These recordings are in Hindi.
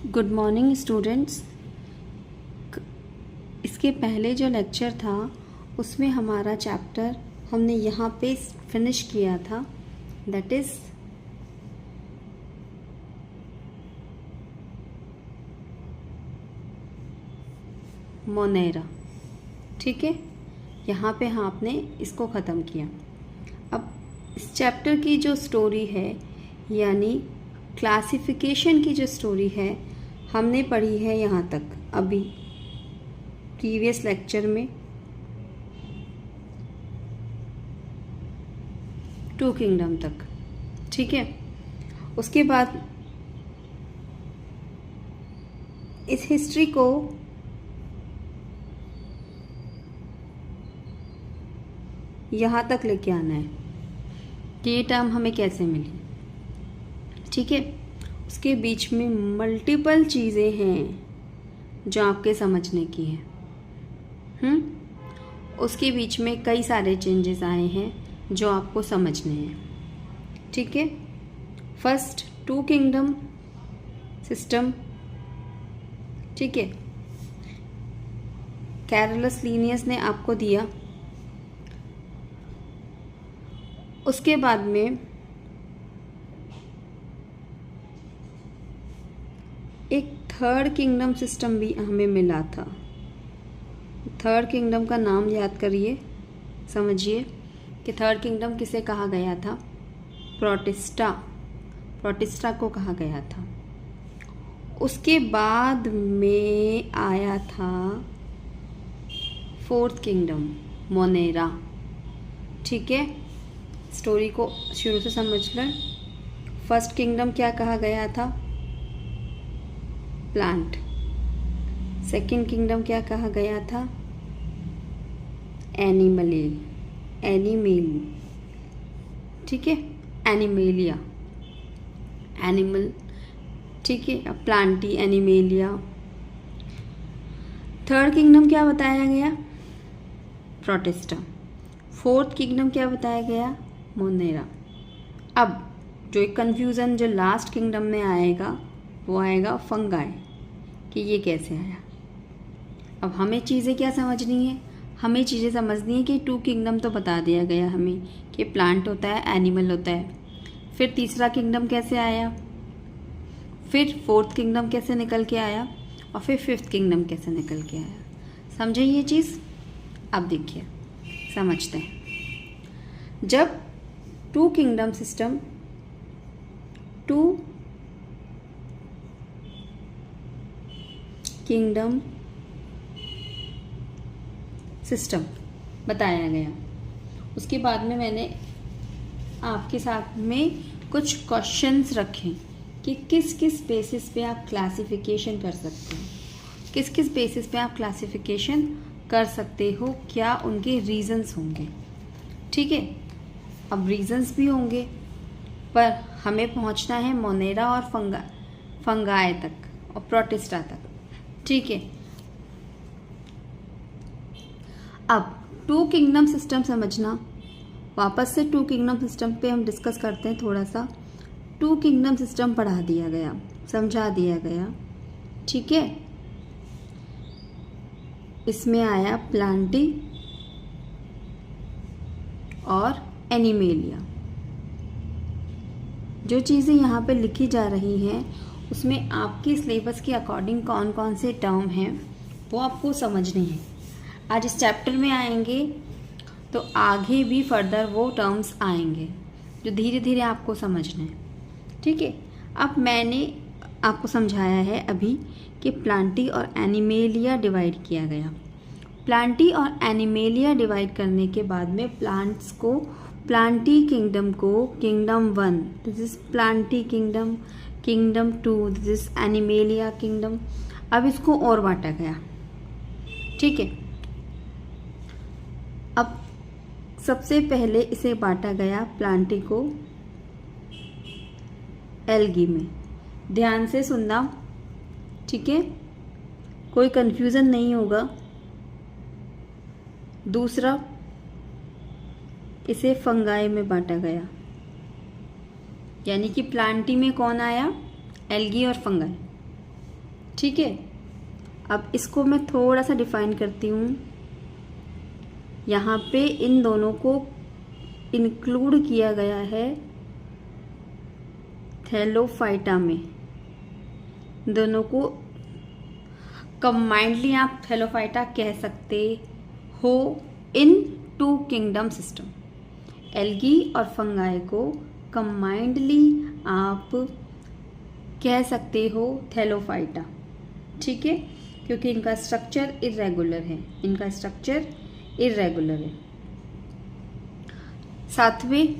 Good morning students. इसके पहले जो लेक्चर था उसमें हमारा चैप्टर हमने यहाँ पे फिनिश किया था, दैट इज़ मोनेरा। ठीक है, यहाँ पे आपने इसको ख़त्म किया। अब इस चैप्टर की जो स्टोरी है यानी क्लासिफिकेशन की जो स्टोरी है हमने पढ़ी है यहाँ तक अभी प्रीवियस लेक्चर में 2 किंगडम तक। ठीक है, उसके बाद इस हिस्ट्री को यहाँ तक लेके आना है कि ये टर्म हमें कैसे मिली। ठीक है, उसके बीच में मल्टीपल चीज़ें हैं जो आपके समझने की है। उसके बीच में कई सारे चेंजेस आए हैं जो आपको समझने हैं। ठीक है, फर्स्ट 2 किंगडम सिस्टम। ठीक है, कैरोलस लीनियस ने आपको दिया। उसके बाद में एक 3rd किंगडम सिस्टम भी हमें मिला था। 3rd किंगडम का नाम याद करिए, समझिए कि 3rd किंगडम किसे कहा गया था। प्रोटिस्टा को कहा गया था। उसके बाद में आया था 4th किंगडम मोनेरा। ठीक है, स्टोरी को शुरू से समझ लें। फर्स्ट किंगडम क्या कहा गया था? प्लांट। सेकंड किंगडम क्या कहा गया था? एनिमल। ठीक है, एनिमेलिया, एनिमल। ठीक है, प्लांटी, एनिमेलिया। 3rd किंगडम क्या बताया गया? प्रोटिस्टा। 4th किंगडम क्या बताया गया? मोनेरा। अब जो एक कन्फ्यूज़न जो लास्ट किंगडम में आएगा वो आएगा फंगाई, कि ये कैसे आया। अब हमें चीज़ें क्या समझनी है? हमें चीज़ें समझनी है कि 2 किंगडम तो बता दिया गया हमें कि प्लांट होता है, एनिमल होता है। फिर तीसरा किंगडम कैसे आया, फिर 4th किंगडम कैसे निकल के आया, और फिर 5th किंगडम कैसे निकलกันआया। समझे ये चीज़? अब देखिए, समझते हैं। जब 2 किंगडम सिस्टम, 2 किंगडम सिस्टम बताया गया, उसके बाद में मैंने आपके साथ में कुछ क्वेश्चंस रखे कि किस किस बेसिस पे आप क्लासिफिकेशन कर सकते हो, किस किस बेसिस पे आप क्लासिफिकेशन कर सकते हो, क्या उनके रीजंस होंगे। ठीक है, अब रीजंस भी होंगे पर हमें पहुंचना है मोनेरा और फंगाई तक और प्रोटिस्टा तक। ठीक है, अब 2 किंगडम सिस्टम समझना। वापस से 2 किंगडम सिस्टम पे हम डिस्कस करते हैं थोड़ा सा। 2 किंगडम सिस्टम पढ़ा दिया गया, समझा दिया गया। ठीक है, इसमें आया प्लांटी और एनिमेलिया। जो चीज़ें यहाँ पे लिखी जा रही हैं उसमें आपके सिलेबस के अकॉर्डिंग कौन कौन से टर्म हैं वो आपको समझने हैं। आज इस चैप्टर में आएंगे तो आगे भी फर्दर वो टर्म्स आएंगे जो धीरे धीरे आपको समझने हैं। ठीक है, अब मैंने आपको समझाया है अभी कि प्लांटी और एनिमेलिया डिवाइड किया गया। प्लांटी और एनिमेलिया डिवाइड करने के बाद में प्लांट्स को, प्लांटी किंगडम को kingdom 1 this is Plantae kingdom, kingdom 2 this is animalia kingdom. अब इसको और बांटा गया। ठीक है, अब सबसे पहले इसे बांटा गया प्लांटी को एल्गी में। ध्यान से सुनना, ठीक है, कोई कंफ्यूजन नहीं होगा। दूसरा, इसे फंगाई में बांटा गया, यानी कि प्लांटी में कौन आया? एल्गी और फंगाई। ठीक है, अब इसको मैं थोड़ा सा डिफाइन करती हूँ। यहाँ पे इन दोनों को इंक्लूड किया गया है थैलोफाइटा में, दोनों को कंबाइंडली आप थैलोफाइटा कह सकते हो इन टू किंगडम सिस्टम। एल्गी और फंगाई को कंबाइंडली आप कह सकते हो थैलोफाइटा, ठीक है, क्योंकि इनका स्ट्रक्चर इरेगुलर है, इनका स्ट्रक्चर इरेगुलर है। सातवें,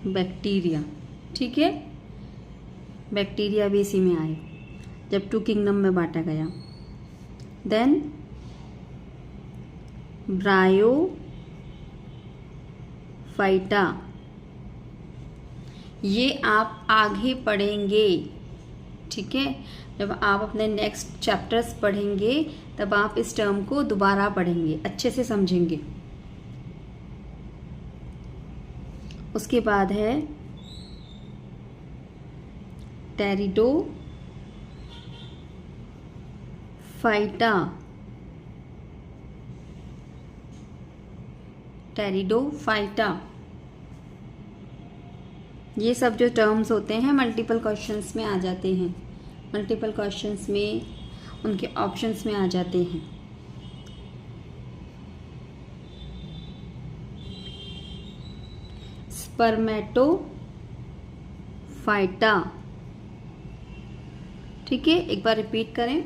बैक्टीरिया, ठीक है, बैक्टीरिया भी इसी में आए जब टू किंगडम में बांटा गया। देन ब्रायोफाइटा, ये आप आगे पढ़ेंगे, ठीक है, जब आप अपने नेक्स्ट चैप्टर्स पढ़ेंगे तब आप इस टर्म को दोबारा पढ़ेंगे, अच्छे से समझेंगे। उसके बाद है टेरिडोफाइटा, टेरिडोफाइटा, ये सब जो टर्म्स होते हैं मल्टीपल क्वेश्चंस में आ जाते हैं, मल्टीपल क्वेश्चंस में उनके ऑप्शंस में आ जाते हैं। स्पर्मेटोफाइटा, ठीक है, एक बार रिपीट करें।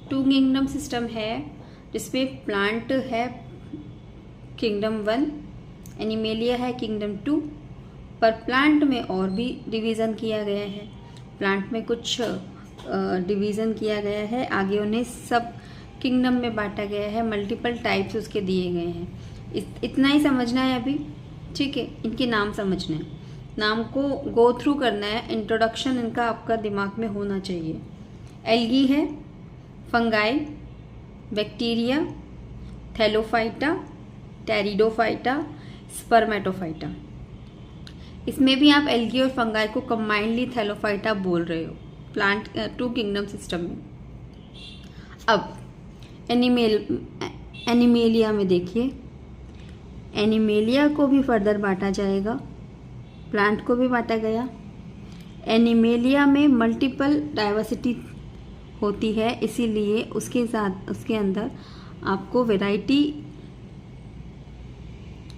टू किंगडम सिस्टम है जिसमें प्लांट है किंगडम 1, एनिमेलिया है किंगडम 2, पर प्लांट में और भी डिवीज़न किया गया है, प्लांट में कुछ डिवीज़न किया गया है, आगे उन्हें सब किंगडम में बांटा गया है, मल्टीपल टाइप्स उसके दिए गए हैं। इतना ही समझना है अभी, ठीक है, इनके नाम समझने हैं, नाम को गो थ्रू करना है, इंट्रोडक्शन इनका आपका दिमाग में होना चाहिए। एल्गी है, fungi, bacteria, Thallophyta, pteridophyta, Spermatophyta. इसमें भी आप एल्गी और फंगाई को कंबाइंडली थैलोफाइटा बोल रहे हो प्लांट टू किंगडम सिस्टम में। अब एनिमेलिया में देखिए, एनिमेलिया को भी फर्दर बांटा जाएगा, प्लांट को भी बांटा गया। एनिमेलिया में मल्टीपल डाइवर्सिटी होती है, इसीलिए उसके साथ उसके अंदर आपको वैरायटी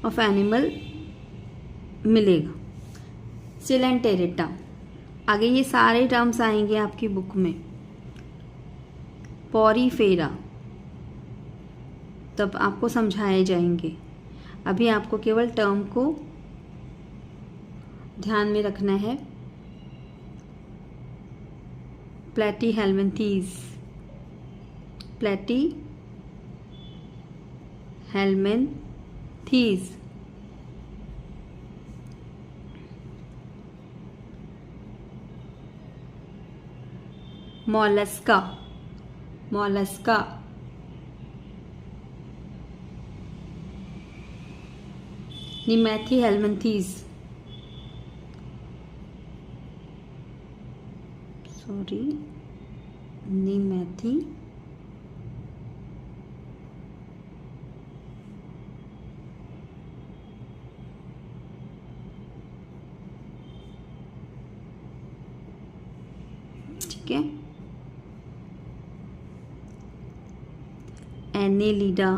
ऑफ एनिमल मिलेगा। सिलेंटेरेटा, आगे ये सारे टर्म्स आएंगे आपकी बुक में। पॉरीफेरा तब आपको समझाए जाएंगे, अभी आपको केवल टर्म को ध्यान में रखना है। Platyhelminthes, platyhelminthes, mollusca, mollusca, nemathelminthes, sorry निमैथी ठीक है। Annelida,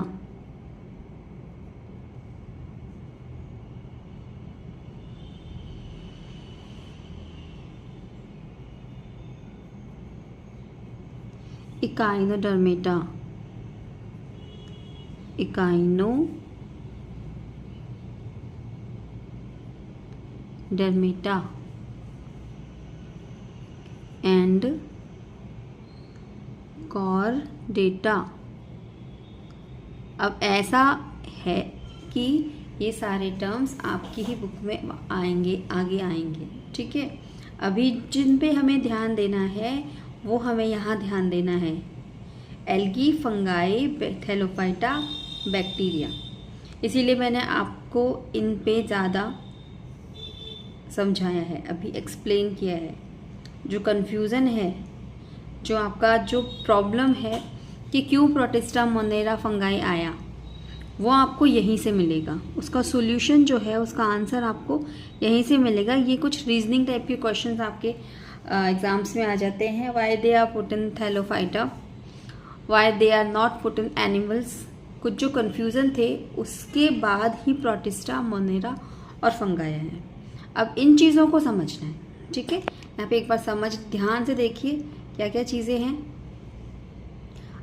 echinodermata, echinodermata and chordata. अब ऐसा है कि ये सारे टर्म्स आपकी ही बुक में आएंगे, आगे आएंगे, ठीक है। अभी जिन पे हमें ध्यान देना है वो हमें यहाँ ध्यान देना है। एल्गी, फंगाई, थैलोफाइटा, बैक्टीरिया, इसीलिए मैंने आपको इन पे ज़्यादा समझाया है, अभी एक्सप्लेन किया है। जो कन्फ्यूज़न है, जो आपका जो प्रॉब्लम है कि क्यों प्रोटिस्टा मोनेरा फंगाई आया, वो आपको यहीं से मिलेगा। उसका सॉल्यूशन जो है, उसका आंसर आपको यहीं से मिलेगा। ये कुछ रीजनिंग टाइप के क्वेश्चंस आपके एग्जाम्स में आ जाते हैं। Why they are put in thallophyta, why they are not put in animals. कुछ जो कन्फ्यूज़न थे उसके बाद ही प्रोटिस्टा मोनेरा और फंगाई है। अब इन चीज़ों को समझना है, ठीक है। यहाँ पे एक बार ध्यान से देखिए क्या क्या चीज़ें हैं,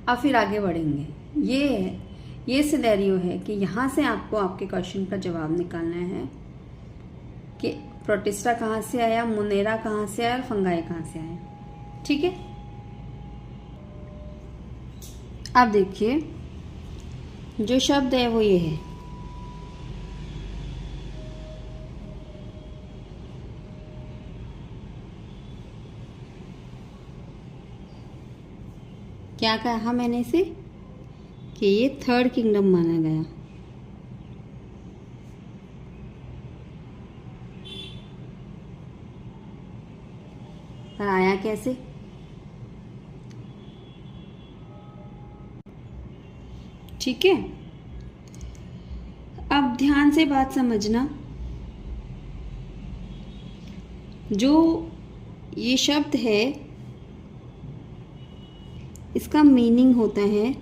अब फिर आगे बढ़ेंगे। ये सिनेरियो है कि यहाँ से आपको आपके क्वेश्चन का जवाब निकालना है कि प्रोटिस्टा कहाँ से आया, मोनेरा कहाँ से आया और फंगाई कहाँ से आया, ठीक है। अब देखिए जो शब्द है वो ये है, क्या कहा मैंने इसे कि ये थर्ड किंगडम माना गया। पर आया कैसे? ठीक है, अब ध्यान से बात समझना। जो ये शब्द है इसका मीनिंग होता है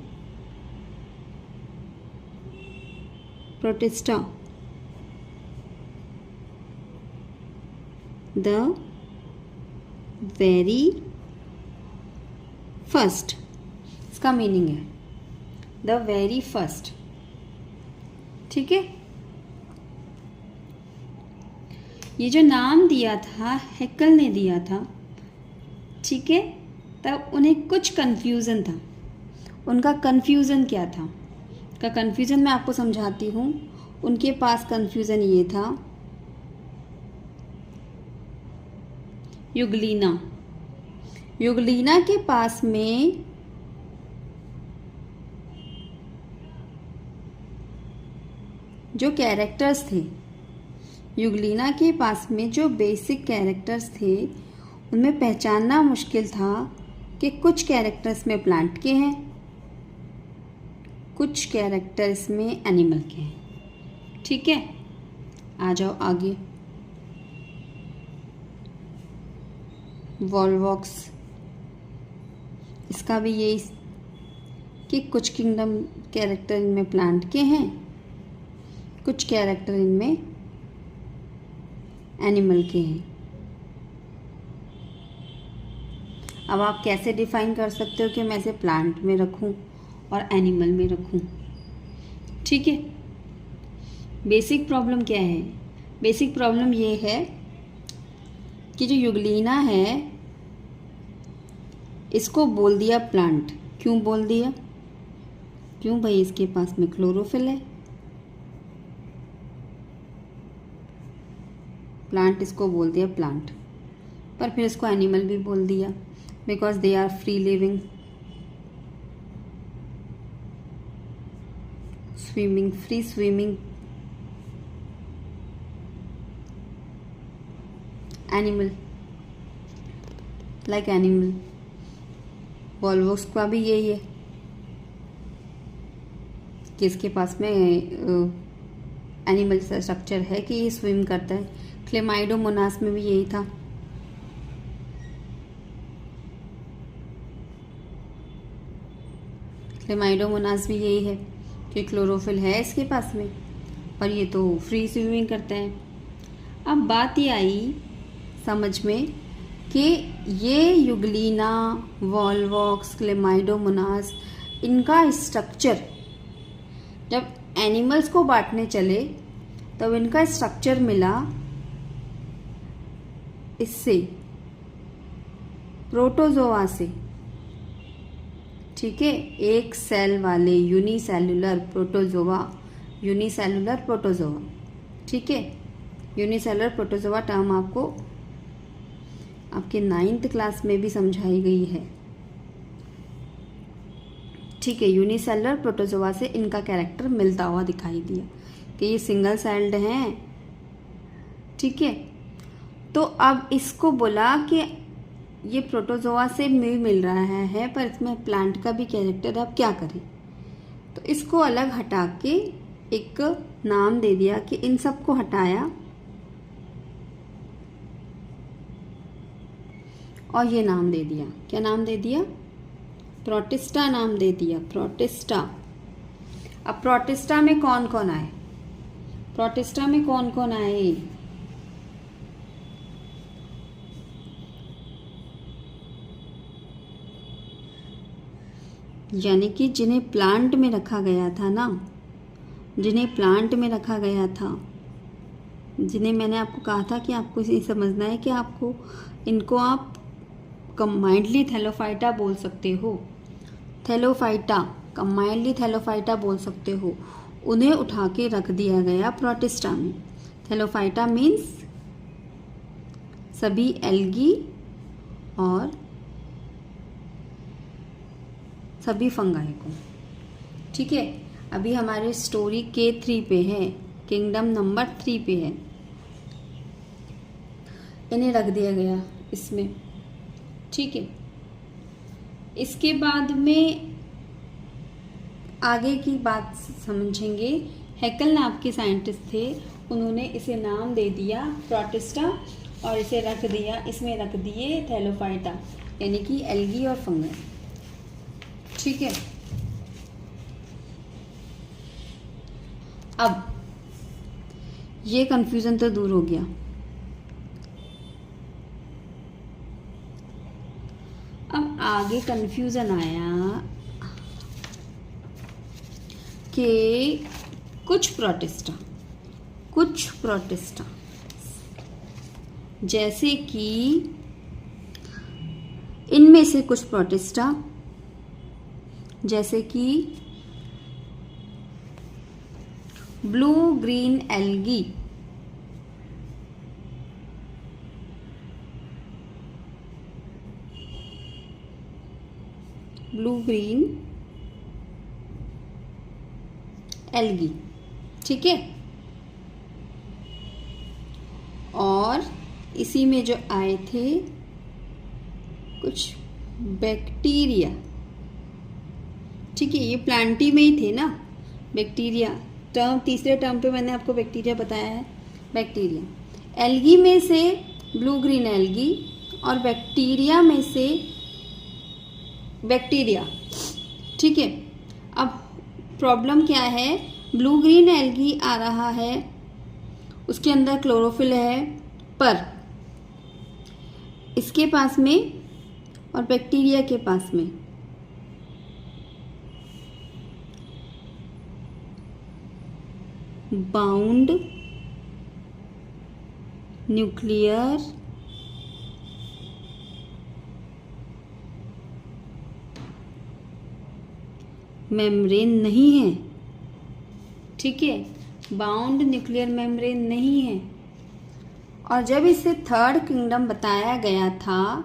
प्रोटिस्टा, द वेरी फर्स्ट, इसका मीनिंग है द वेरी फर्स्ट, ठीक है। ये जो नाम दिया था हेक्कल ने दिया था, ठीक है, तब उन्हें कुछ कन्फ्यूज़न था। उनका कन्फ्यूज़न क्या था? का कन्फ्यूज़न मैं आपको समझाती हूँ। उनके पास कन्फ्यूज़न ये था, युगलीना के पास में जो कैरेक्टर्स थे, युगलीना के पास में जो बेसिक कैरेक्टर्स थे, उनमें पहचानना मुश्किल था कि कुछ कैरेक्टर्स में प्लांट के हैं, कुछ कैरेक्टर्स में एनिमल के हैं, ठीक है। आ जाओ आगे। वॉल्वॉक्स, इसका भी यही कि कुछ किंगडम कैरेक्टर इनमें प्लांट के हैं, कुछ कैरेक्टर इनमें एनिमल के हैं। अब आप कैसे डिफाइन कर सकते हो कि मैं इसे प्लांट में रखूं और एनिमल में रखूं, ठीक है। बेसिक प्रॉब्लम क्या है? बेसिक प्रॉब्लम ये है कि जो युगलीना है इसको बोल दिया प्लांट। क्यों बोल दिया? क्यों भाई, इसके पास में क्लोरोफिल है, प्लांट इसको बोल दिया प्लांट, पर फिर इसको एनिमल भी बोल दिया because they are free living, swimming, free swimming animal, like animal. Volvox का भी यही है कि इसके पास में एनिमल स्ट्रक्चर है कि ये स्विम करता है। क्लेमाइडोमोनास में भी यही था। क्लेमाइडोमोनास भी यही है कि क्लोरोफिल है इसके पास में, पर ये तो फ्री स्विमिंग करता है। अब बात ये आई समझ में कि ये युगलीना, वॉल्वॉक्स, क्लेमाइडोमोनास, इनका स्ट्रक्चर जब एनिमल्स को बांटने चले तब इनका स्ट्रक्चर मिला इससे, प्रोटोजोआ से, ठीक है। एक सेल वाले यूनिसेलुलर प्रोटोजोआ, ठीक है। यूनिसेलुलर प्रोटोजोआ टर्म आपको आपके 9th क्लास में भी समझाई गई है, ठीक है। यूनिसेलुलर प्रोटोजोआ से इनका कैरेक्टर मिलता हुआ दिखाई दिया। कि ये सिंगल सेल्ड हैं, ठीक है। तो अब इसको बोला कि ये प्रोटोजोआ से मिल रहा है पर इसमें प्लांट का भी कैरेक्टर है, अब क्या करें। तो इसको अलग हटा के एक नाम दे दिया कि इन सब को हटाया और ये नाम दे दिया, क्या नाम दे दिया, प्रोटिस्टा नाम दे दिया, प्रोटिस्टा। अब प्रोटिस्टा में कौन कौन आए, प्रोटिस्टा में कौन कौन आए, यानी कि जिन्हें प्लांट में रखा गया था ना, जिन्हें प्लांट में रखा गया था, जिन्हें मैंने आपको कहा था कि आपको इसे समझना है कि आपको इनको आप कंबाइंडली थैलोफाइटा बोल सकते हो, थैलोफाइटा, कंबाइंडली थैलोफाइटा बोल सकते हो, उन्हें उठा के रख दिया गया प्रोटिस्टा में। थैलोफाइटा मीन्स सभी एल्गी और सभी फंगाई को, ठीक है। अभी हमारे स्टोरी K3 पे है, किंगडम नंबर 3 पे है, इन्हें रख दिया गया इसमें, ठीक है। इसके बाद में आगे की बात समझेंगे। हैकल नाम के साइंटिस्ट थे, उन्होंने इसे नाम दे दिया प्रोटिस्टा और इसे रख दिया, इसमें रख दिए थैलोफाइटा, यानी कि एल्गी और फंगस, ठीक है। अब ये कंफ्यूजन तो दूर हो गया। अब आगे कंफ्यूजन आया कि कुछ प्रोटिस्टा जैसे कि इनमें से कुछ प्रोटिस्टा जैसे कि blue green algae, blue green algae, ठीक है। और इसी में जो आए थे कुछ बैक्टीरिया, ठीक है, ये प्लांटी में ही थे ना बैक्टीरिया, टर्म तीसरे टर्म पे मैंने आपको बैक्टीरिया बताया है, बैक्टीरिया। एल्गी में से ब्लू ग्रीन एल्गी और बैक्टीरिया में से बैक्टीरिया, ठीक है। अब प्रॉब्लम क्या है, ब्लू ग्रीन एल्गी आ रहा है, उसके अंदर क्लोरोफिल है, पर इसके पास में और बैक्टीरिया के पास में बाउंड न्यूक्लियर मेम्ब्रेन नहीं है, ठीक है, बाउंड न्यूक्लियर मेम्ब्रेन नहीं है। और जब इसे थर्ड किंगडम बताया गया था,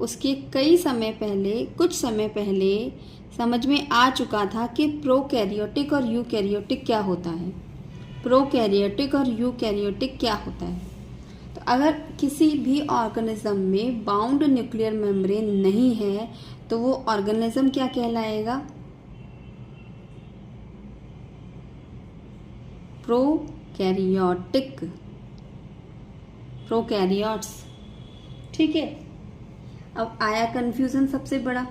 उसके कई समय पहले, कुछ समय पहले समझ में आ चुका था कि प्रोकैरियोटिक और यूकैरियोटिक क्या होता है, प्रोकैरियोटिक और यूकैरियोटिक क्या होता है। तो अगर किसी भी ऑर्गेनिज्म में बाउंड न्यूक्लियर मेम्ब्रेन नहीं है तो वो ऑर्गेनिज्म क्या कहलाएगा, प्रोकैरियोटिक, प्रोकैरियोट्स, ठीक है। अब आया कंफ्यूजन सबसे बड़ा,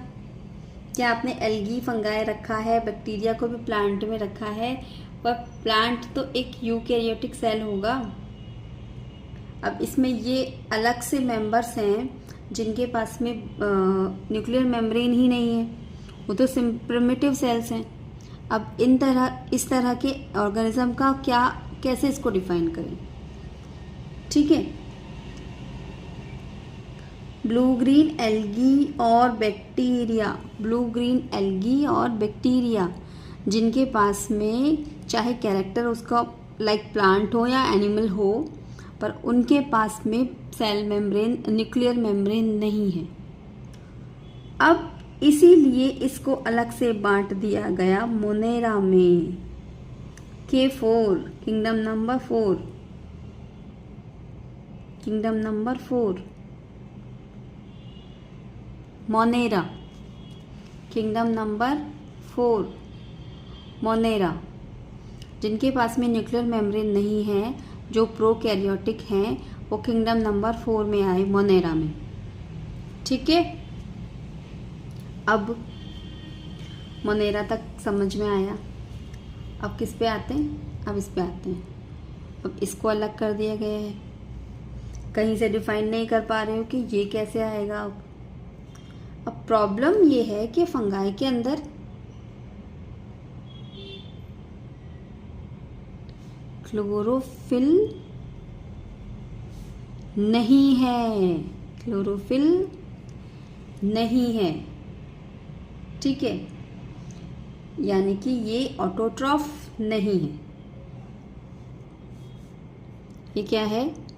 क्या आपने एल्गी फंगाई रखा है, बैक्टीरिया को भी प्लांट में रखा है, पर प्लांट तो एक यूकैरियोटिक सेल होगा। अब इसमें ये अलग से मेंबर्स हैं जिनके पास में न्यूक्लियर मेम्ब्रेन ही नहीं है, वो तो प्रिमिटिव सेल्स हैं। अब इस तरह के ऑर्गेनिज्म का क्या, कैसे इसको डिफाइन करें, ठीक है। ब्लू ग्रीन एल्गी और बैक्टीरिया, ब्लू ग्रीन एल्गी और बैक्टीरिया जिनके पास में चाहे कैरेक्टर उसका लाइक प्लांट हो या एनिमल हो, पर उनके पास में सेल मेम्ब्रेन, न्यूक्लियर मेम्ब्रेन नहीं है। अब इसीलिए इसको अलग से बांट दिया गया मोनेरा में, K4 kingdom number 4, kingdom number 4 Monera, kingdom number 4 Monera. जिनके पास में न्यूक्लियर मेम्ब्रेन नहीं है, जो प्रोकैरियोटिक हैं, वो किंगडम नंबर 4 में आए, मोनेरा में। ठीक है, अब मोनेरा तक समझ में आया। अब किस पे आते हैं? अब इस पे आते हैं। अब इसको अलग कर दिया गया है, कहीं से डिफाइन नहीं कर पा रहे हो कि ये कैसे आएगा। अब प्रॉब्लम ये है कि फंगाई के अंदर क्लोरोफिल नहीं है, क्लोरोफिल नहीं है। ठीक है, यानी कि ये ऑटोट्रॉफ नहीं है। ये क्या है?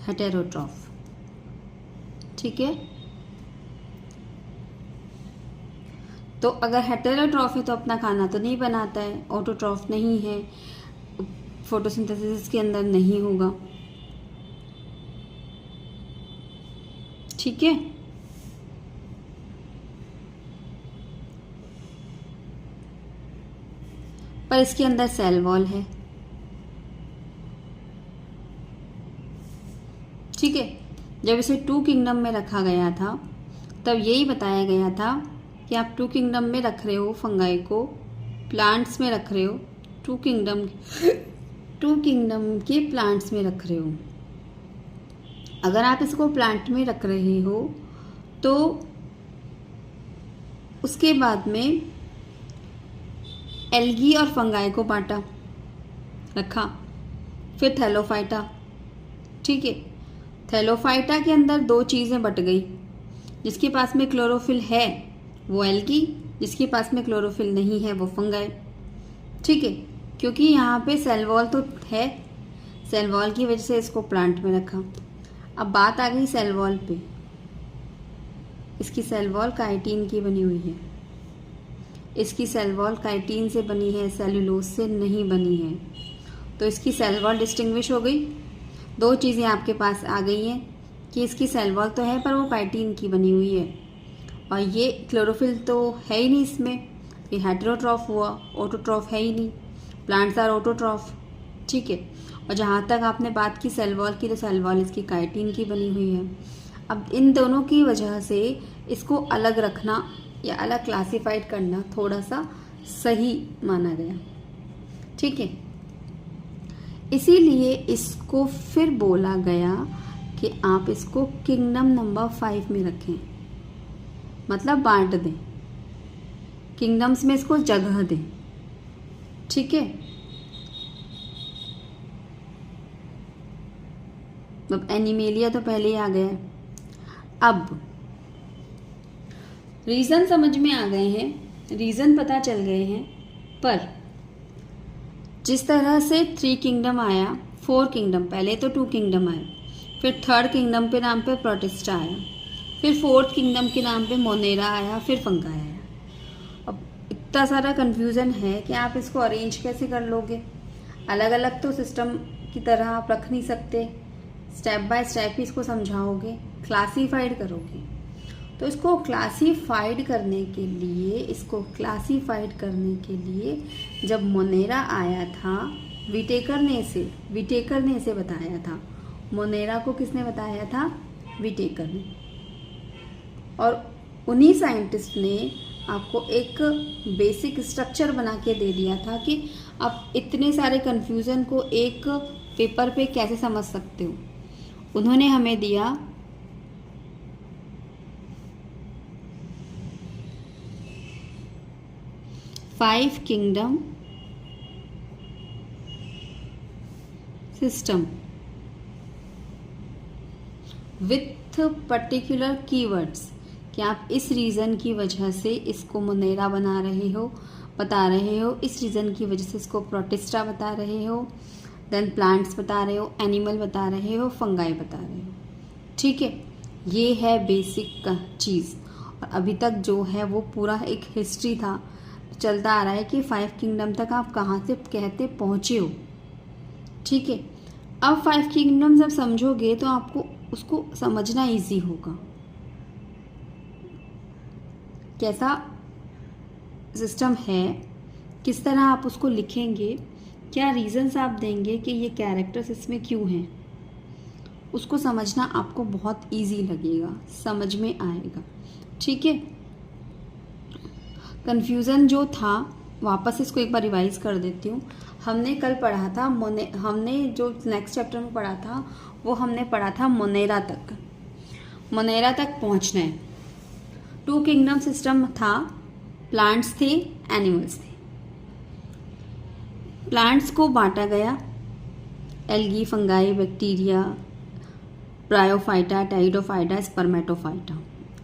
हेटेरोट्रॉफ। ठीक है, तो अगर हेटेरोट्रॉफ है तो अपना खाना तो नहीं बनाता है, ऑटोट्रॉफ नहीं है, फोटोसिंथेसिस के अंदर नहीं होगा। ठीक है, पर इसके अंदर सेल वॉल है। ठीक है, जब इसे 2 किंगडम में रखा गया था तब यही बताया गया था कि आप 2 किंगडम में रख रहे हो फंगाई को, प्लांट्स में रख रहे हो, 2 किंगडम के प्लांट्स में रख रहे हो। अगर आप इसको प्लांट में रख रहे हो तो उसके बाद में एल्गी और फंगाई को बांटा, रखा, फिर थैलोफाइटा। ठीक है, थैलोफाइटा के अंदर 2 चीज़ें बट गई। जिसके पास में क्लोरोफिल है वो एल्गी, जिसके पास में क्लोरोफिल नहीं है वो फंगाई। ठीक है, क्योंकि यहाँ पे सेल वॉल तो है, सेल वॉल की वजह से इसको प्लांट में रखा। अब बात आ गई सेल वॉल पे। इसकी सेल वॉल काइटिन की बनी हुई है, इसकी सेल वॉल काइटिन से बनी है, सेलुलोज से नहीं बनी है। तो इसकी सेल वॉल डिस्टिंग्विश हो गई। 2 चीज़ें आपके पास आ गई हैं कि इसकी सेल वॉल तो है पर वो काइटिन की बनी हुई है, और ये क्लोरोफिल तो है ही नहीं इसमें, ये हेटेरोट्रॉफ हुआ, ऑटोट्रॉफ है ही नहीं। Plants are autotroph. ठीक है, और जहाँ तक आपने बात की सेल वॉल की, तो सेल वॉल इसकी काइटिन की बनी हुई है। अब इन दोनों की वजह से इसको अलग रखना या अलग क्लासिफाइड करना थोड़ा सा सही माना गया। ठीक है, इसीलिए इसको फिर बोला गया कि आप इसको किंगडम नंबर 5 में रखें, मतलब बांट दें, किंगडम्स में इसको जगह दें। ठीक है, अब एनिमेलिया तो पहले ही आ गया। अब रीज़न समझ में आ गए हैं, रीज़न पता चल गए हैं, पर जिस तरह से 3 किंगडम आया, 4 किंगडम, पहले तो 2 किंगडम आए, फिर 3rd किंगडम के नाम पे प्रोटिस्टा आया, फिर 4th किंगडम के नाम पे मोनेरा आया, फिर फंगाई आया। अब इतना सारा कन्फ्यूज़न है कि आप इसको अरेंज कैसे कर लोगे। अलग अलग तो सिस्टम की तरह आप रख नहीं सकते, स्टेप बाय स्टेप ही इसको समझाओगे, क्लासीफाइड करोगे। तो इसको क्लासीफाइड करने के लिए जब मोनेरा आया था, विटेकर ने इसे बताया था। मोनेरा को किसने बताया था? विटेकर ने। और उन्हीं साइंटिस्ट ने आपको एक बेसिक स्ट्रक्चर बना के दे दिया था कि आप इतने सारे कन्फ्यूज़न को एक पेपर पे कैसे समझ सकते हो। उन्होंने हमें दिया 5 kingdom system with particular keywords कि आप इस रीज़न की वजह से इसको मोनेरा बता रहे हो, इस रीज़न की वजह से इसको प्रोटिस्टा बता रहे हो, देन प्लांट्स बता रहे हो, एनिमल बता रहे हो, फंगाई बता रहे हो। ठीक है, ये है बेसिक चीज़। और अभी तक जो है वो पूरा एक हिस्ट्री था, चलता आ रहा है कि 5 किंगडम तक आप कहाँ से कहते पहुँचे हो। ठीक है, अब 5 किंगडम जब समझोगे तो आपको उसको समझना इजी होगा, कैसा सिस्टम है, किस तरह आप उसको लिखेंगे, क्या रीजंस आप देंगे कि ये कैरेक्टर्स इसमें क्यों हैं, उसको समझना आपको बहुत इजी लगेगा, समझ में आएगा। ठीक है, कन्फ्यूज़न जो था वापस इसको एक बार रिवाइज कर देती हूँ। हमने कल पढ़ा था हमने जो नेक्स्ट चैप्टर में पढ़ा था वो हमने पढ़ा था मोनेरा तक पहुँचना है। 2 किंगडम सिस्टम था, प्लांट्स थे, एनिमल्स थे। प्लांट्स को बांटा गया, algae, fungi, bacteria, bryophyta, pteridophyta, spermatophyta.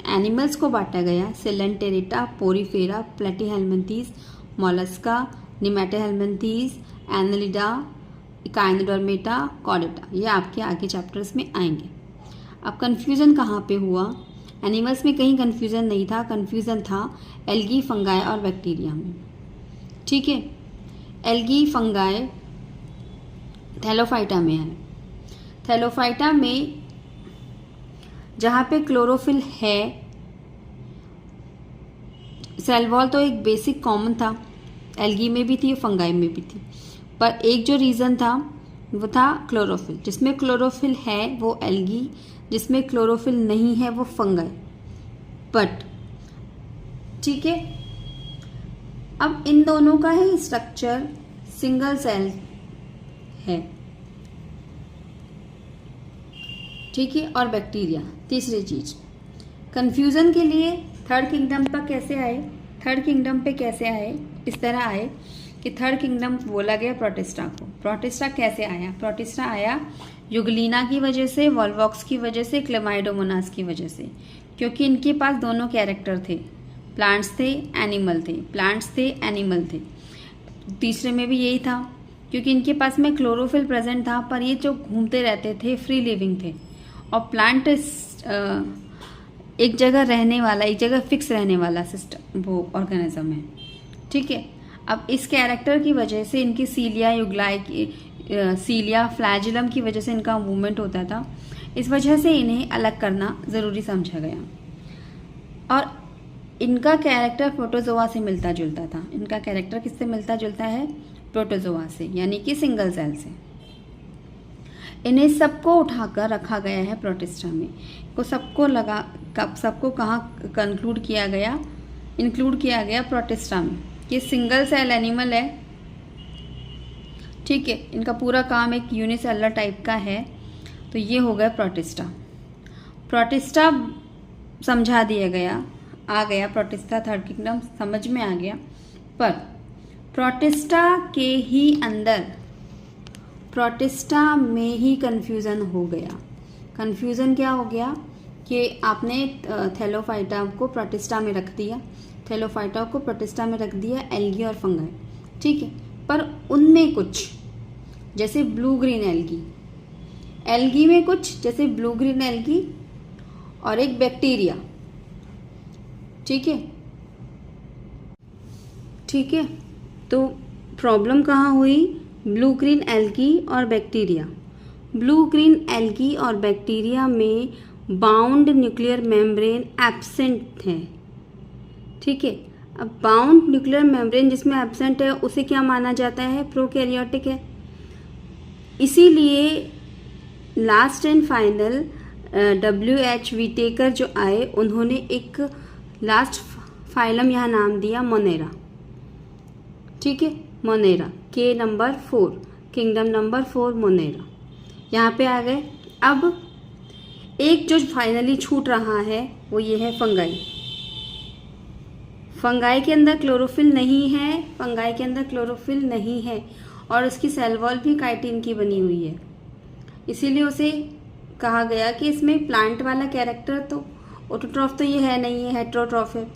Animals को बांटा गया, coelenterata, porifera, platyhelminthes, mollusca, nemathelminthes, annelida, echinodermata, chordata. ये आपके आगे चैप्टर्स में आएंगे। अब कन्फ्यूज़न कहाँ पे हुआ? एनिमल्स में कहीं कन्फ्यूज़न नहीं था, कन्फ्यूज़न था एल्गी, फंगाई और बैक्टीरिया में। ठीक है, एल्गी, फंगाई थैलोफाइटा में है। थैलोफाइटा में जहाँ पे क्लोरोफिल है, सेल वॉल तो एक बेसिक कॉमन था, एल्गी में भी थी, फंगाई में भी थी, पर एक जो रीज़न था वो था क्लोरोफिल। जिसमें क्लोरोफिल है वो एल्गी, जिसमें क्लोरोफिल नहीं है वो फंगाई। बट ठीक है, अब इन दोनों का ही स्ट्रक्चर सिंगल सेल है। ठीक है, और बैक्टीरिया तीसरी चीज। कंफ्यूजन के लिए थर्ड किंगडम पर कैसे आए? थर्ड किंगडम पे कैसे आए? इस तरह आए कि थर्ड किंगडम बोला गया प्रोटिस्टा को। प्रोटिस्टा कैसे आया? प्रोटिस्टा आया युगलीना की वजह से, वॉल्वॉक्स की वजह से, क्लेमाइडोमोनास की वजह से, क्योंकि इनके पास दोनों कैरेक्टर थे, प्लांट्स थे, एनिमल थे, प्लांट्स थे, एनिमल थे। तीसरे में भी यही था, क्योंकि इनके पास में क्लोरोफिल प्रेजेंट था, पर ये जो घूमते रहते थे फ्री लिविंग थे, और प्लांट एक जगह रहने वाला, एक जगह फिक्स रहने वाला सिस्टम वो ऑर्गेनिज्म है। ठीक है, अब इस कैरेक्टर की वजह से इनकी सीलिया, युगलाई की सीलिया, फ्लैजिलम की वजह से इनका मूवमेंट होता था। इस वजह से इन्हें अलग करना ज़रूरी समझा गया, और इनका कैरेक्टर प्रोटोजोआ से मिलता जुलता था। इनका कैरेक्टर किससे मिलता जुलता है? प्रोटोजोआ से, यानी कि सिंगल सेल से। इन्हें सबको उठाकर रखा गया है प्रोटिस्टा में। को सबको कहाँ कंक्लूड किया गया? इंक्लूड किया गया प्रोटिस्टा में। ये सिंगल सेल एनिमल है। ठीक है, इनका पूरा काम एक यूनिसेलुलर टाइप का है, तो ये हो गया प्रोटिस्टा। प्रोटिस्टा समझा दिया गया, आ गया प्रोटिस्टा, थर्ड किंगडम समझ में आ गया। पर प्रोटिस्टा के ही अंदर, प्रोटिस्टा में ही कन्फ्यूज़न हो गया। कन्फ्यूज़न क्या हो गया कि आपने थैलोफाइटा को प्रोटिस्टा में रख दिया, थैलोफाइटा को प्रोटिस्टा में रख दिया, एल्गी और फंगाई। ठीक है, पर उनमें कुछ जैसे ब्लू ग्रीन एल्गी, एल्गी में कुछ जैसे ब्लू ग्रीन एल्गी, और एक बैक्टीरिया। ठीक है, ठीक है, तो प्रॉब्लम कहाँ हुई? ब्लू ग्रीन एल्गी और बैक्टीरिया। ब्लू ग्रीन एल्गी और बैक्टीरिया में बाउंड न्यूक्लियर मेम्ब्रेन एब्सेंट है। ठीक है, अब बाउंड न्यूक्लियर मेम्ब्रेन जिसमें एब्सेंट है उसे क्या माना जाता है? प्रोकैरियोटिक है। इसीलिए last and final WH Whittaker जो आए, उन्होंने एक लास्ट फाइलम यहाँ नाम दिया मोनेरा। ठीक है, मोनेरा, के नंबर 4, किंगडम नंबर 4 मोनेरा, यहाँ पे आ गए। अब एक जो फाइनली छूट रहा है वो ये है फंगाई। फंगाई के अंदर क्लोरोफिल नहीं है, फंगाई के अंदर क्लोरोफिल नहीं है, और उसकी सेल वॉल भी काइटिन की बनी हुई है। इसीलिए उसे कहा गया कि इसमें प्लांट वाला कैरेक्टर तो, ऑटोट्रॉफ तो ये है नहीं है, हेट्रोट्रॉफ है,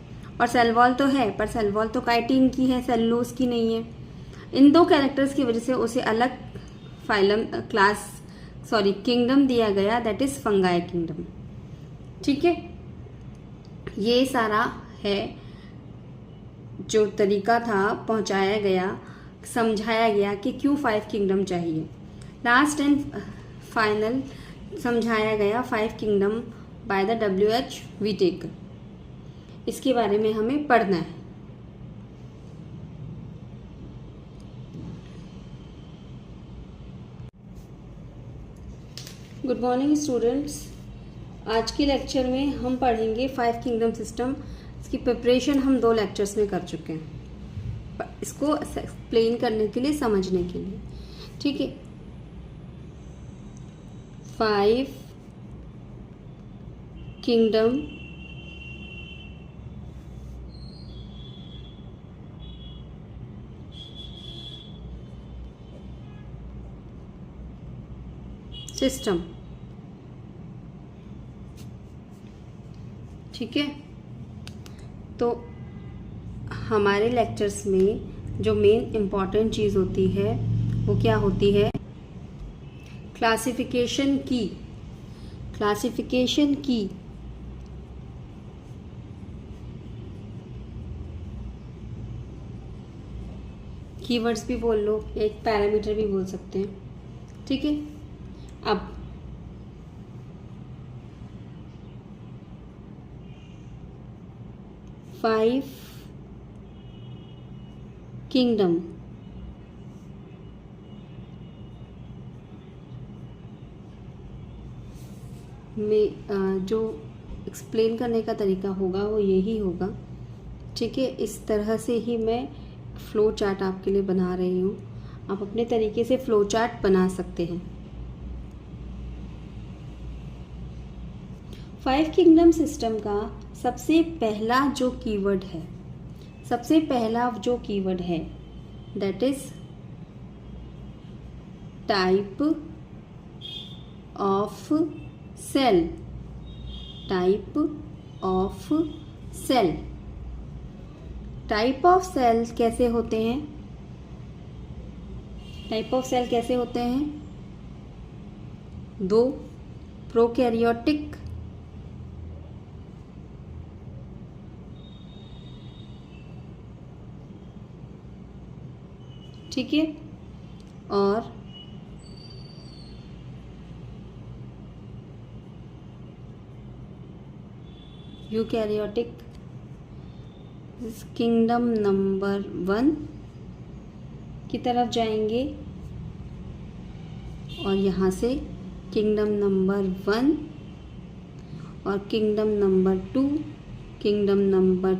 और सेल वॉल तो है, पर सेल वॉल तो काइटिन की है, सेलुलोज की नहीं है। इन दो कैरेक्टर्स की वजह से उसे अलग किंगडम दिया गया, दैट इज फंगाई किंगडम। ठीक है, ये सारा है जो तरीका था, पहुंचाया गया, समझाया गया कि क्यों 5 किंगडम चाहिए। लास्ट एंड फाइनल समझाया गया 5 kingdom by the WH Whittaker. इसके बारे में हमें पढ़ना है। गुड मॉर्निंग स्टूडेंट्स, आज के लेक्चर में हम पढ़ेंगे 5 किंगडम सिस्टम। इसकी प्रिपरेशन हम 2 लेक्चर्स में कर चुके हैं, इसको एक्सप्लेन करने के लिए, समझने के लिए। ठीक है, 5 किंगडम सिस्टम। ठीक है, तो हमारे लेक्चर्स में जो मेन इम्पॉर्टेंट चीज़ होती है वो क्या होती है? क्लासिफिकेशन की। क्लासिफिकेशन की कीवर्ड्स भी बोल लो, एक पैरामीटर भी बोल सकते हैं। ठीक है, अब फाइव किंगडम में जो एक्सप्लेन करने का तरीका होगा वो यही होगा। ठीक है, इस तरह से ही मैं फ्लो चार्ट आपके लिए बना रही हूँ। आप अपने तरीके से फ्लो चार्ट बना सकते हैं। 5 किंगडम सिस्टम का सबसे पहला जो कीवर्ड है, that is type of cell. Type of cell. Type of cell कैसे होते हैं? टाइप ऑफ सेल कैसे होते हैं? 2 प्रोकैरियोटिक ठीक है, और यूकैरियोटिक। किंगडम नंबर 1 की तरफ जाएंगे और यहाँ से किंगडम नंबर 1 और किंगडम नंबर 2, किंगडम नंबर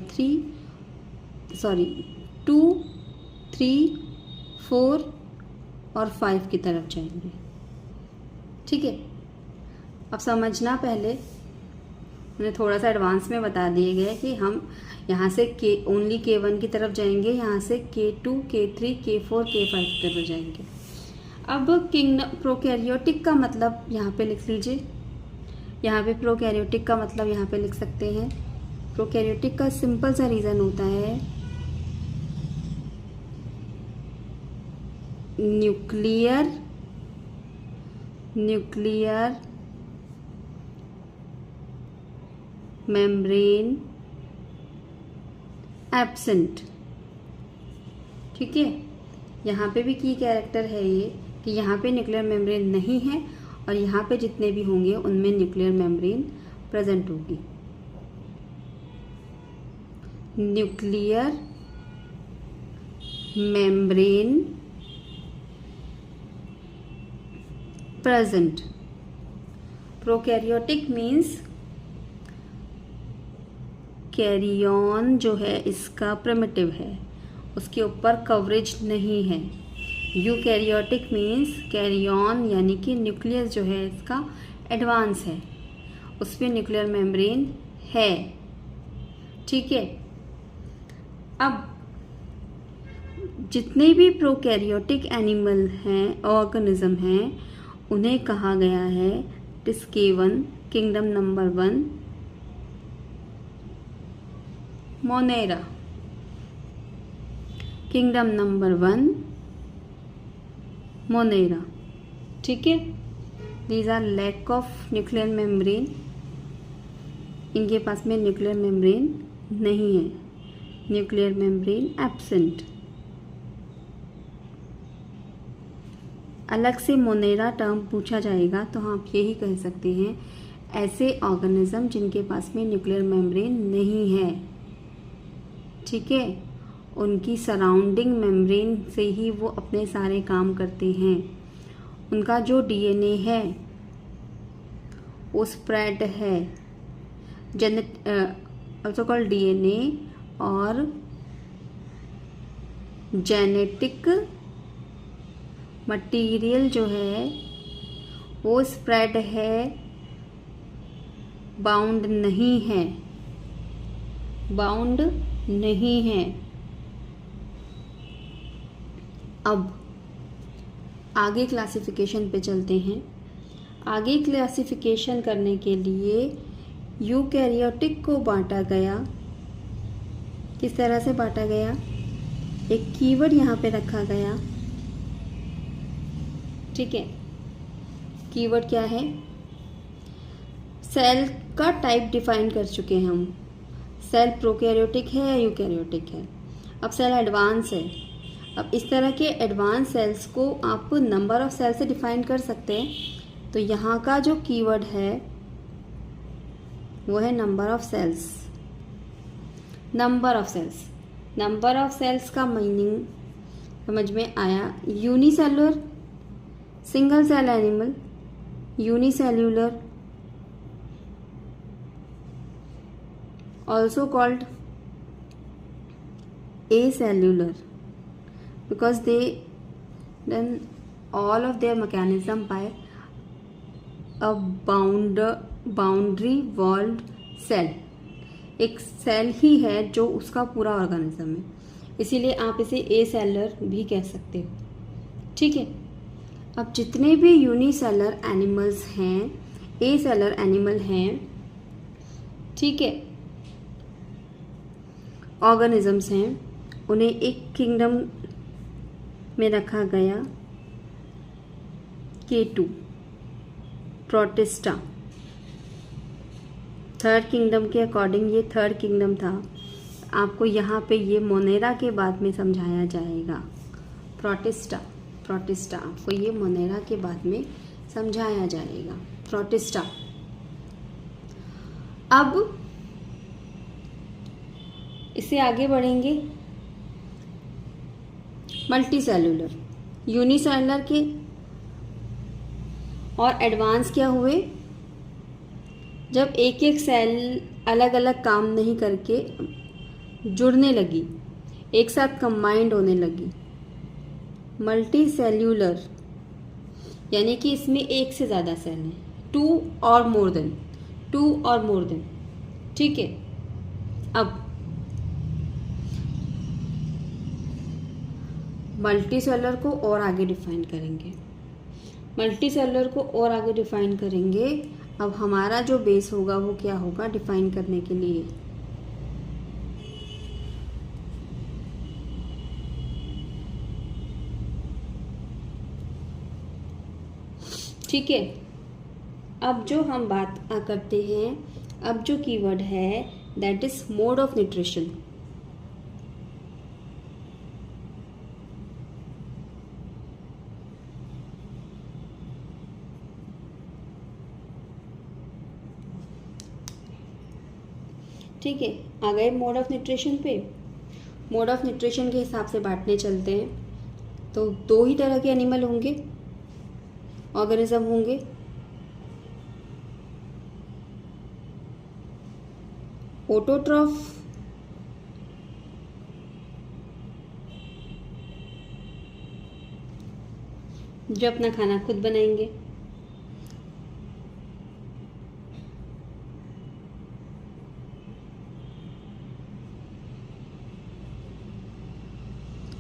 2, 3, 4 और 5 की तरफ जाएंगे। ठीक है, अब समझना, पहले मैंने थोड़ा सा एडवांस में बता दिए गए कि हम यहाँ से ओनली K1 की तरफ जाएंगे, यहाँ से K2, K3, K4, K5 की तरफ जाएंगे। अब किंगडम प्रोकैरियोटिक का मतलब यहाँ पे लिख लीजिए। यहाँ पे प्रोकैरियोटिक का मतलब यहाँ पे लिख सकते हैं। प्रोकैरियोटिक का सिंपल सा रीज़न होता है, न्यूक्लियर मेम्ब्रेन एब्सेंट। ठीक है, यहाँ पे भी की कैरेक्टर है ये कि यहाँ पे न्यूक्लियर मेम्ब्रेन नहीं है और यहाँ पे जितने भी होंगे उनमें न्यूक्लियर मेम्ब्रेन प्रेजेंट होगी। Nuclear membrane present. Prokaryotic means karyon जो है इसका प्रिमिटिव है, उसके ऊपर कवरेज नहीं है। यूकैरियोटिक मीन्स कैरियन यानी कि न्यूक्लियस जो है इसका एडवांस है, उस पर न्यूक्लियर मेम्ब्रेन है। ठीक है, अब जितने भी प्रोकैरियोटिक एनिमल हैं, ऑर्गेनिज्म हैं, उन्हें कहा गया है इस K1 kingdom number 1 monera. Kingdom number 1 monera. ठीक है, these are lack of nuclear membrane इनके पास में न्यूक्लियर मेम्ब्रेन नहीं है, न्यूक्लियर मेम्ब्रेन एब्सेंट। अलग से मोनेरा टर्म पूछा जाएगा तो आप यही कह सकते हैं, ऐसे ऑर्गेनिज्म जिनके पास में न्यूक्लियर मेम्ब्रेन नहीं है, ठीक है, उनकी सराउंडिंग मेम्ब्रेन से ही वो अपने सारे काम करते हैं। उनका जो डीएनए है वो स्प्रेड है, ऑल्सो कॉल्ड डीएनए, और जेनेटिक मटेरियल जो है वो स्प्रेड है, बाउंड नहीं है, बाउंड नहीं है। अब आगे क्लासिफिकेशन पे चलते हैं। आगे क्लासिफिकेशन करने के लिए यूकैरियोटिक को बांटा गया। किस तरह से बांटा गया? एक कीवर्ड यहाँ पे रखा गया, ठीक है। कीवर्ड क्या है? सेल का टाइप डिफाइन कर चुके हैं हम। सेल प्रोकैरियोटिक है या यूकैरियोटिक है। अब सेल एडवांस है। अब इस तरह के एडवांस सेल्स को आप नंबर ऑफ सेल से डिफाइन कर सकते हैं। तो यहाँ का जो कीवर्ड है वो है number of cells. Number of cells, number of cells का मीनिंग समझ में आया? Unicellular, single cell animal, unicellular, also called acellular, because they then all of their mechanism by a boundary walled cell। एक सेल ही है जो उसका पूरा ऑर्गेनिज्म है, इसीलिए आप इसे एसेलर भी कह सकते हो, ठीक है। अब जितने भी यूनिसेलर एनिमल्स हैं, एसेलर एनिमल हैं, ठीक है, ऑर्गेनिजम्स हैं, उन्हें एक किंगडम में रखा गया, K2 प्रोटिस्टा। थर्ड किंगडम के अकॉर्डिंग ये थर्ड किंगडम था। आपको यहाँ पे ये मोनेरा के बाद में समझाया जाएगा। प्रोटिस्टा, प्रोटिस्टा आपको ये मोनेरा के बाद में समझाया जाएगा। प्रोटिस्टा। अब इससे आगे बढ़ेंगे। मल्टी सेलुलर, यूनिसेलुलर के और एडवांस क्या हुए? जब एक एक सेल अलग अलग काम नहीं करके जुड़ने लगी, एक साथ कंबाइंड होने लगी। मल्टी सेल्यूलर यानी कि इसमें एक से ज़्यादा सेल हैं, टू और मोर देन, ठीक है। अब मल्टी सेलुलर को और आगे डिफाइन करेंगे। अब हमारा जो बेस होगा वो क्या होगा डिफाइन करने के लिए? ठीक है। अब जो हम बात करते हैं, अब जो कीवर्ड है that is mode of nutrition. ठीक है, आ गए मोड ऑफ न्यूट्रिशन पे। मोड ऑफ न्यूट्रिशन के हिसाब से बांटने चलते हैं। तो दो ही तरह के एनिमल होंगे, ऑर्गेनिज्म होंगे। ऑटोट्रॉफ, जो अपना खाना खुद बनाएंगे,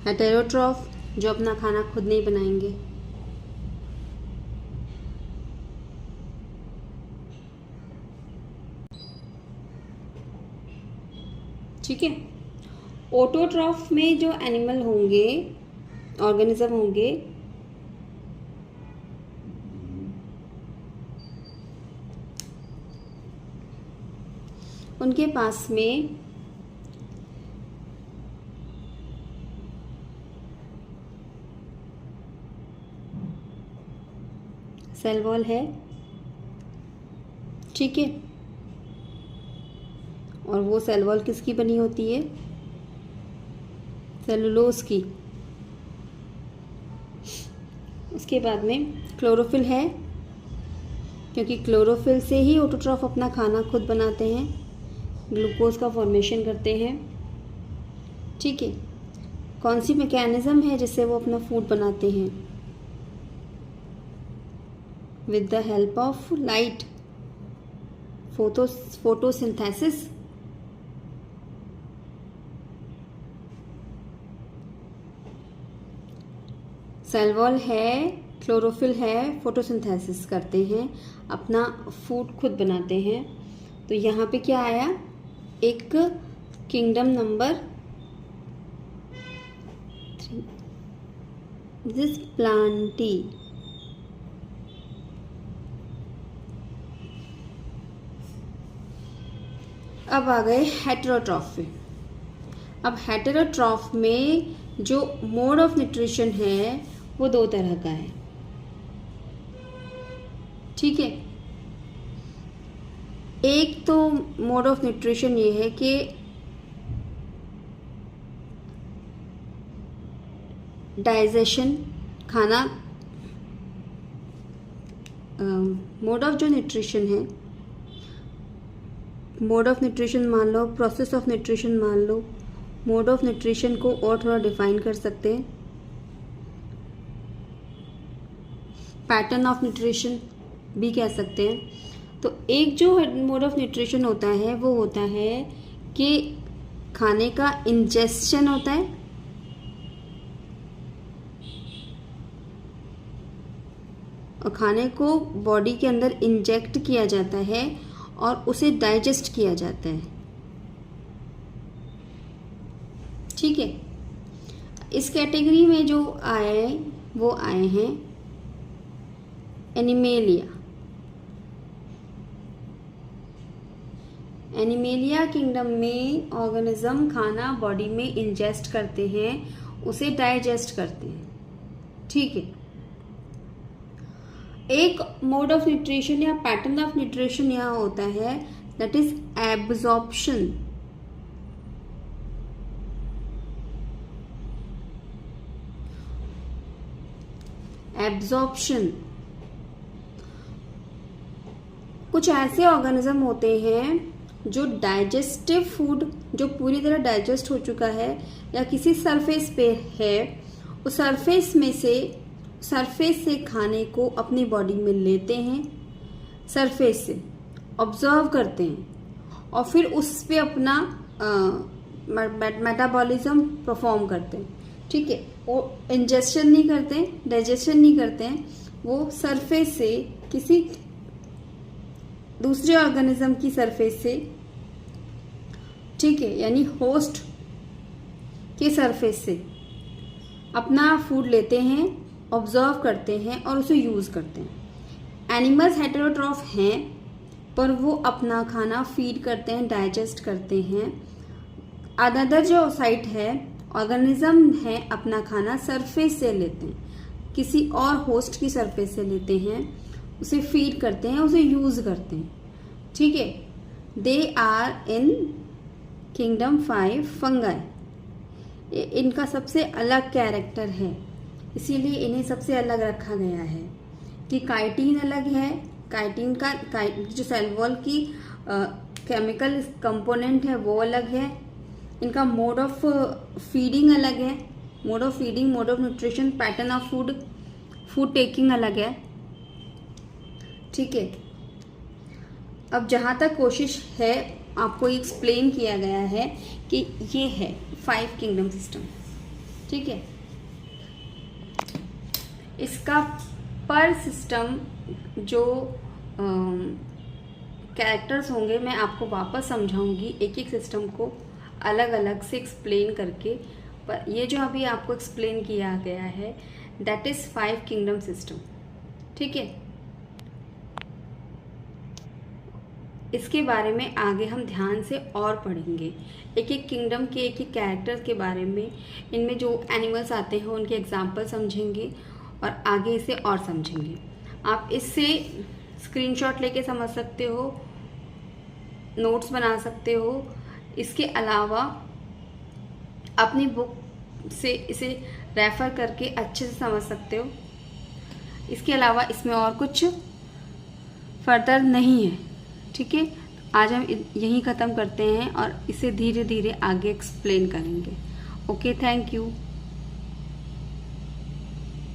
हेटेरोट्रॉफ, जो अपना खाना खुद नहीं बनाएंगे, ठीक है। ऑटोट्रॉफ में जो एनिमल होंगे, ऑर्गेनिज्म होंगे, उनके पास में सेल वॉल है, ठीक है, और वो सेल वॉल किसकी बनी होती है? सेलुलोज की। उसके बाद में क्लोरोफिल है, क्योंकि क्लोरोफिल से ही ऑटोट्रॉफ अपना खाना खुद बनाते हैं, ग्लूकोज का फॉर्मेशन करते हैं, ठीक है। कौन सी मैकेनिज्म है जिससे वो अपना फूड बनाते हैं? With the help of light, photosynthesis. Cell wall है, क्लोरोफिल है, फोटोसिंथेसिस करते हैं, अपना फूड खुद बनाते हैं। तो यहाँ पे क्या आया? एक किंगडम नंबर 3, दिस प्लांटी। अब आ गए हेटेरोट्रॉफ में। अब हेटेरोट्रॉफ में जो मोड ऑफ न्यूट्रिशन है वो 2 तरह का है, ठीक है। एक तो मोड ऑफ न्यूट्रिशन ये है कि डाइजेशन, खाना, मोड ऑफ जो न्यूट्रिशन है, मोड ऑफ न्यूट्रिशन मान लो, प्रोसेस ऑफ न्यूट्रिशन मान लो, मोड ऑफ न्यूट्रिशन को और थोड़ा डिफाइन कर सकते हैं, पैटर्न ऑफ न्यूट्रिशन भी कह सकते हैं। तो एक जो मोड ऑफ न्यूट्रिशन होता है वो होता है कि खाने का इंजेस्शन होता है, और खाने को बॉडी के अंदर इंजेक्ट किया जाता है और उसे डाइजेस्ट किया जाता है, ठीक है। इस कैटेगरी में जो आए वो आए हैं एनिमेलिया। एनिमेलिया किंगडम में ऑर्गेनिज्म खाना बॉडी में इंजेस्ट करते हैं, उसे डाइजेस्ट करते हैं, ठीक है। एक मोड ऑफ न्यूट्रिशन या पैटर्न ऑफ न्यूट्रिशन यहाँ होता है, दैट इज एब्जॉर्प्शन। एब्जॉर्प्शन, कुछ ऐसे ऑर्गेनिज्म होते हैं जो डाइजेस्टिव फूड जो पूरी तरह डाइजेस्ट हो चुका है या किसी सरफेस पे है, उस सरफेस से खाने को अपनी बॉडी में लेते हैं, सरफेस से ऑब्जर्व करते हैं और फिर उस पे अपना मेटाबॉलिज्म परफॉर्म करते हैं, ठीक है। वो इंजेस्शन नहीं करते, डाइजेशन नहीं करते हैं, वो सरफेस से किसी दूसरे ऑर्गेनिज्म की सरफेस से, ठीक है, यानी होस्ट के सरफेस से अपना फूड लेते हैं, ऑब्जर्व करते हैं और उसे यूज करते हैं। एनिमल्स हेटेरोट्रॉफ हैं पर वो अपना खाना फीड करते हैं, डाइजेस्ट करते हैं। अदर जो साइट है, ऑर्गेनिज्म है, अपना खाना सरफेस से लेते हैं, किसी और होस्ट की सरफेस से लेते हैं, उसे फीड करते हैं, उसे यूज करते हैं, ठीक है। They are in kingdom 5 fungi. इनका सबसे अलग कैरेक्टर है, इसीलिए इन्हें सबसे अलग रखा गया है कि काइटिन अलग है, काइटिन का जो सेल वॉल की केमिकल कंपोनेंट है वो अलग है, इनका मोड ऑफ फीडिंग अलग है, mode of feeding, mode of nutrition, pattern of food taking अलग है, ठीक है। अब जहाँ तक कोशिश है आपको एक्सप्लेन किया गया है कि ये है 5 किंगडम सिस्टम, ठीक है। इसका पर सिस्टम जो कैरेक्टर्स होंगे मैं आपको वापस समझाऊंगी, एक एक सिस्टम को अलग अलग से एक्सप्लेन करके। पर ये जो अभी आपको एक्सप्लेन किया गया है दैट इज़ 5 किंगडम सिस्टम, ठीक है। इसके बारे में आगे हम ध्यान से और पढ़ेंगे, एक एक किंगडम के एक एक कैरेक्टर्स के बारे में, इनमें जो एनिमल्स आते हैं उनके एग्जाम्पल समझेंगे और आगे इसे और समझेंगे। आप इससे स्क्रीनशॉट लेके समझ सकते हो, नोट्स बना सकते हो। इसके अलावा अपनी बुक से इसे रेफ़र करके अच्छे से समझ सकते हो। इसके अलावा इसमें और कुछ फर्दर नहीं है, ठीक है। आज हम यहीं ख़त्म करते हैं और इसे धीरे धीरे आगे एक्सप्लेन करेंगे। Okay, thank you.